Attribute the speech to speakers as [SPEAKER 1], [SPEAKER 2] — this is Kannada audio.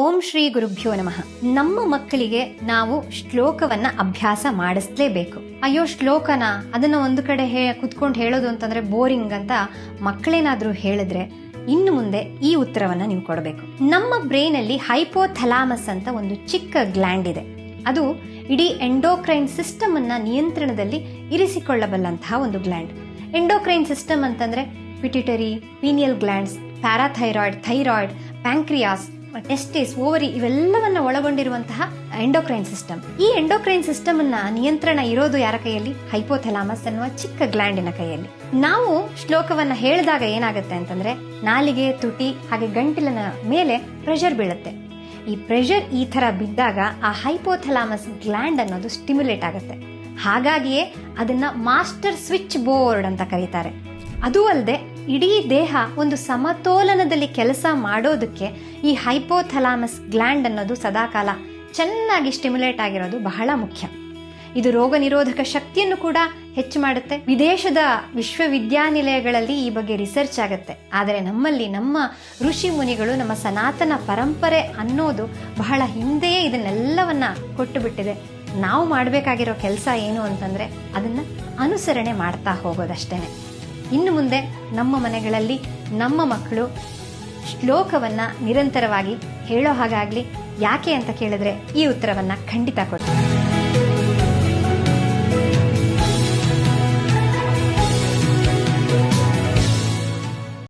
[SPEAKER 1] ಓಂ ಶ್ರೀ ಗುರುಭ್ಯೋ ನಮಃ. ನಮ್ಮ ಮಕ್ಕಳಿಗೆ ನಾವು ಶ್ಲೋಕವನ್ನ ಅಭ್ಯಾಸ ಮಾಡಿಸ್ಲೇಬೇಕು. ಅಯ್ಯೋ ಶ್ಲೋಕನ ಅದನ್ನ ಒಂದು ಕಡೆ ಕುತ್ಕೊಂಡು ಹೇಳೋದು ಅಂತಂದ್ರೆ ಬೋರಿಂಗ್ ಅಂತ ಮಕ್ಕಳೇನಾದ್ರೂ ಹೇಳಿದ್ರೆ ಇನ್ನು ಮುಂದೆ ಈ ಉತ್ತರವನ್ನ ನೀವು ಕೊಡಬೇಕು. ನಮ್ಮ ಬ್ರೈನ್ ಅಲ್ಲಿ ಹೈಪೋಥಲಾಮಸ್ ಅಂತ ಒಂದು ಚಿಕ್ಕ ಗ್ಲ್ಯಾಂಡ್ ಇದೆ. ಅದು ಇಡೀ ಎಂಡೋಕ್ರೈನ್ ಸಿಸ್ಟಮ್ ಅನ್ನ ನಿಯಂತ್ರಣದಲ್ಲಿ ಇರಿಸಿಕೊಳ್ಳಬಲ್ಲಂತಹ ಒಂದು ಗ್ಲ್ಯಾಂಡ್. ಎಂಡೋಕ್ರೈನ್ ಸಿಸ್ಟಮ್ ಅಂತಂದ್ರೆ pituitary, pineal glands, parathyroid, thyroid, pancreas, testis, ovary ಇವೆಲ್ಲವನ್ನ ಒಳಗೊಂಡಿರುವಂತಹ ಎಂಡೋಕ್ರೈನ್ ಸಿಸ್ಟಮ್. ಈ ಎಂಡೋಕ್ರೈನ್ ಸಿಸ್ಟಮ್ ಅನ್ನ ನಿಯಂತ್ರಣ ಇರೋದು ಯಾರ ಕೈಯಲ್ಲಿ? ಹೈಪೋಥಲಾಮಸ್ ಅನ್ನುವ ಚಿಕ್ಕ ಗ್ಲ್ಯಾಂಡಿನ ಕೈಯಲ್ಲಿ. ನಾವು ಶ್ಲೋಕವನ್ನ ಹೇಳಿದಾಗ ಏನಾಗುತ್ತೆ ಅಂತಂದ್ರೆ ನಾಲಿಗೆ, ತುಟಿ ಹಾಗೆ ಗಂಟಲಿನ ಮೇಲೆ ಪ್ರೆಷರ್ ಬೀಳುತ್ತೆ. ಈ ಪ್ರೆಷರ್ ಈ ತರ ಬಿದ್ದಾಗ ಆ ಹೈಪೋಥಲಾಮಸ್ ಗ್ಲ್ಯಾಂಡ್ ಅನ್ನೋದು ಸ್ಟಿಮ್ಯುಲೇಟ್ ಆಗುತ್ತೆ. ಹಾಗಾಗಿಯೇ ಅದನ್ನ ಮಾಸ್ಟರ್ ಸ್ವಿಚ್ ಬೋರ್ಡ್ ಅಂತ ಕರೀತಾರೆ. ಅದೂ ಅಲ್ಲದೆ ಇಡೀ ದೇಹ ಒಂದು ಸಮತೋಲನದಲ್ಲಿ ಕೆಲಸ ಮಾಡೋದಕ್ಕೆ ಈ ಹೈಪೋಥಲಾಮಸ್ ಗ್ಲ್ಯಾಂಡ್ ಅನ್ನೋದು ಸದಾಕಾಲ ಚೆನ್ನಾಗಿ ಸ್ಟಿಮ್ಯುಲೇಟ್ ಆಗಿರೋದು ಬಹಳ ಮುಖ್ಯ. ಇದು ರೋಗ ನಿರೋಧಕ ಶಕ್ತಿಯನ್ನು ಕೂಡ ಹೆಚ್ಚು ಮಾಡುತ್ತೆ. ವಿದೇಶದ ವಿಶ್ವವಿದ್ಯಾನಿಲಯಗಳಲ್ಲಿ ಈ ಬಗ್ಗೆ ರಿಸರ್ಚ್ ಆಗುತ್ತೆ. ಆದರೆ ನಮ್ಮಲ್ಲಿ ನಮ್ಮ ಋಷಿ ಮುನಿಗಳು, ನಮ್ಮ ಸನಾತನ ಪರಂಪರೆ ಅನ್ನೋದು ಬಹಳ ಹಿಂದೆಯೇ ಇದನ್ನೆಲ್ಲವನ್ನ ಕೊಟ್ಟು ಬಿಟ್ಟಿದೆ. ನಾವು ಮಾಡಬೇಕಾಗಿರೋ ಕೆಲಸ ಏನು ಅಂತಂದ್ರೆ ಅದನ್ನ ಅನುಸರಣೆ ಮಾಡ್ತಾ ಹೋಗೋದಷ್ಟೇನೆ. ಇನ್ನು ಮುಂದೆ ನಮ್ಮ ಮನೆಗಳಲ್ಲಿ ನಮ್ಮ ಮಕ್ಕಳು ಶ್ಲೋಕವನ್ನ ನಿರಂತರವಾಗಿ ಹೇಳೋ ಹಾಗಾಗ್ಲಿ. ಯಾಕೆ ಅಂತ ಕೇಳಿದ್ರೆ ಈ ಉತ್ತರವನ್ನ ಖಂಡಿತ ಕೊಡ್ತಾರೆ.